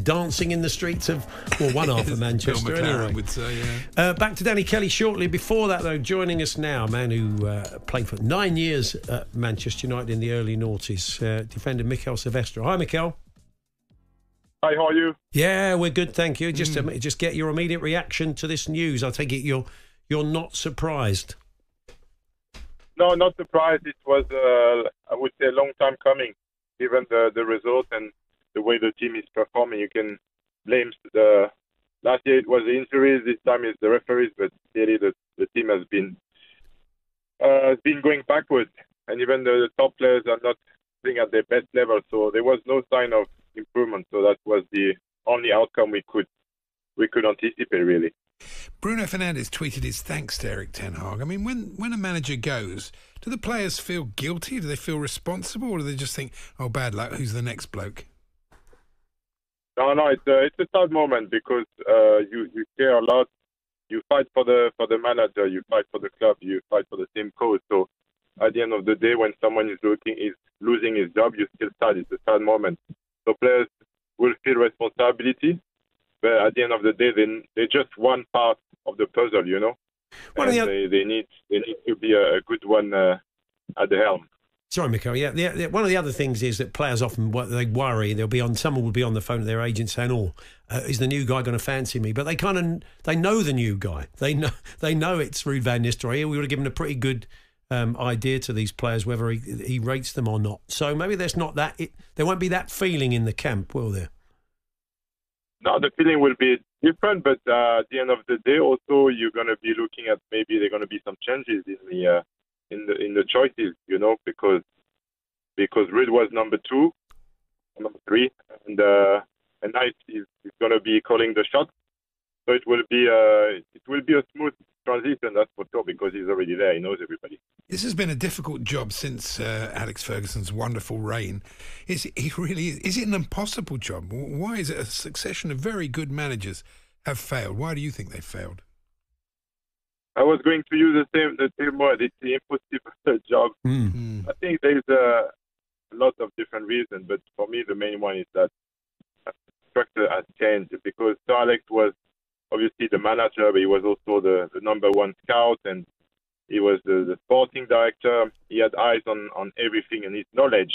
dancing in the streets of, well, one half of Manchester Bill McLaren anyway. would say, yeah. Back to Danny Kelly shortly. Before that, though, joining us now, a man who played for 9 years at Manchester United in the early noughties, defender Mikel Silvestre. Hi, Mikel. Hi, how are you? Yeah, we're good, thank you. Just get your immediate reaction to this news. I take it you're not surprised. No, not surprised. It was, I would say, a long time coming, given the result and the way the team is performing. You can blame last year it was the injuries, this time it's the referees, but clearly the team has been going backwards, and even the top players are not playing at their best level. So there was no sign of improvement. So that was the only outcome we could anticipate, really. Bruno Fernandes tweeted his thanks to Erik ten Hag. I mean, when a manager goes, do the players feel guilty? Do they feel responsible? Or do they just think, oh, bad luck, who's the next bloke? No, it's a sad moment because you care a lot. You fight for the manager, you fight for the club, you fight for the same cause. So at the end of the day, when someone is losing his job, you still sad. It's a sad moment. So players will feel responsibility, but at the end of the day, they're just one part of the puzzle, you know. And they need to be a good one at the helm. Sorry, Mikel. Yeah. One of the other things is that players often they worry. Someone will be on the phone to their agent saying, "Oh, is the new guy going to fancy me?" But they know the new guy. They know it's Ruud van Nistelrooy. We would have given a pretty good idea to these players whether he rates them or not. So maybe there's not that. There won't be that feeling in the camp, will there? No, the feeling will be different, but at the end of the day, also you're going to be looking at maybe there are going to be some changes in the choices, you know, because Ruud was number 2, number 3, and now he's going to be calling the shots. So it will be a smooth transition, that's for sure, because he's already there. He knows everybody. This has been a difficult job since Alex Ferguson's wonderful reign. Is it an impossible job? Why is it a succession of very good managers have failed? Why do you think they've failed? I was going to use the same word. It's the impossible job. I think there's a lot of different reasons, but for me the main one is that the structure has changed, because Sir Alex was obviously the manager, but he was also the number 1 scout, and he was the sporting director. He had eyes on everything, and his knowledge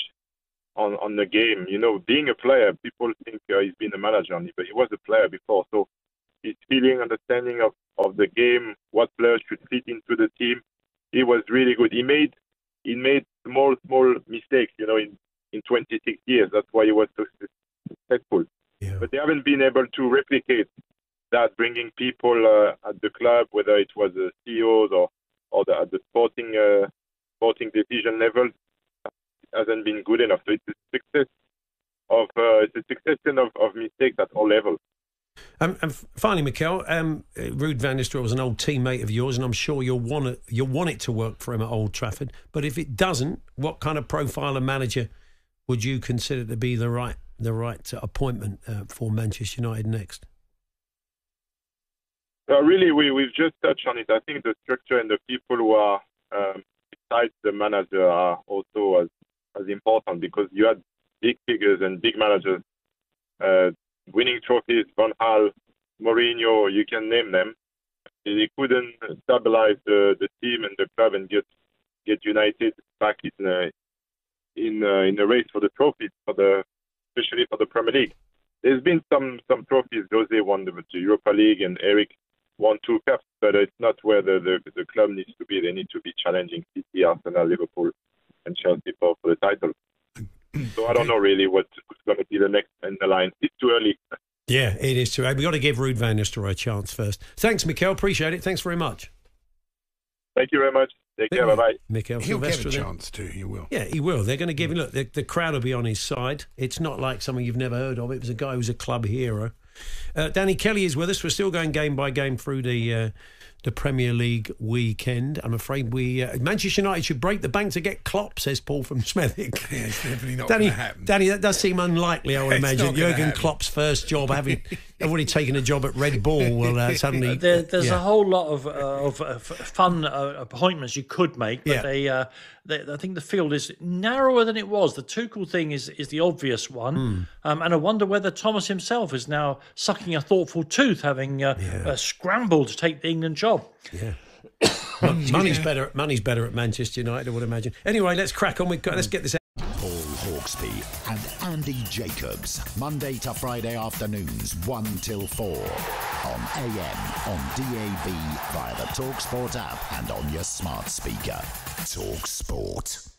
on the game. You know, being a player, people think he's been a manager only, but he was a player before. So his feeling, understanding of the game, what players should fit into the team, he was really good. He made small mistakes, you know, in 26 years. That's why he was so successful. Yeah. But they haven't been able to replicate that, bringing people at the club, whether it was the CEOs or at the sporting decision level, hasn't been good enough. So it's a succession of mistakes at all levels. And finally, Mikel, Ruud van Nistelrooy was an old teammate of yours, and I'm sure you'll want it to work for him at Old Trafford. But if it doesn't, what kind of profile of manager would you consider to be the right appointment for Manchester United next? Really, we've just touched on it. I think the structure and the people who are besides the manager are also as important, because you had big figures and big managers winning trophies, Van Gaal, Mourinho, you can name them. They couldn't stabilize the team and the club and get United back in a race for the trophies, especially for the Premier League. There's been some trophies. Jose won the Europa League, and Eric won 2 cups, but it's not where the club needs to be. They need to be challenging City, Arsenal, Liverpool, and Chelsea for the title. So I don't know really what's going to be the next in the line. It's too early. Yeah, it is too early. We've got to give Ruud van Nistelrooy a chance first. Thanks, Mikel. Appreciate it. Thanks very much. Thank you very much. Take care. Bye-bye. Mikel He'll Silvestre get a chance too. He will. Yeah, he will. They're going to give him... Look, the crowd will be on his side. It's not like someone you've never heard of. It was a guy who's a club hero. Danny Kelly is with us. We're still going game by game through the the Premier League weekend. I'm afraid Manchester United should break the bank to get Klopp, says Paul from Smethwick. Yeah, it's definitely not going to happen. Danny, that does seem unlikely, I would imagine. Jurgen Klopp's first job, having already taken a job at Red Bull, will suddenly... There's a whole lot of fun appointments you could make, but I think the field is narrower than it was. The Tuchel thing is the obvious one, and I wonder whether Thomas himself is now sucking a thoughtful tooth, having scrambled to take the England job. Yeah. Money's better at Manchester United, I would imagine. Anyway, let's crack on. Let's get this out. Paul Hawksbee and Andy Jacobs, Monday to Friday afternoons 1 till 4 on AM, on DAB, via the TalkSport app and on your smart speaker. TalkSport.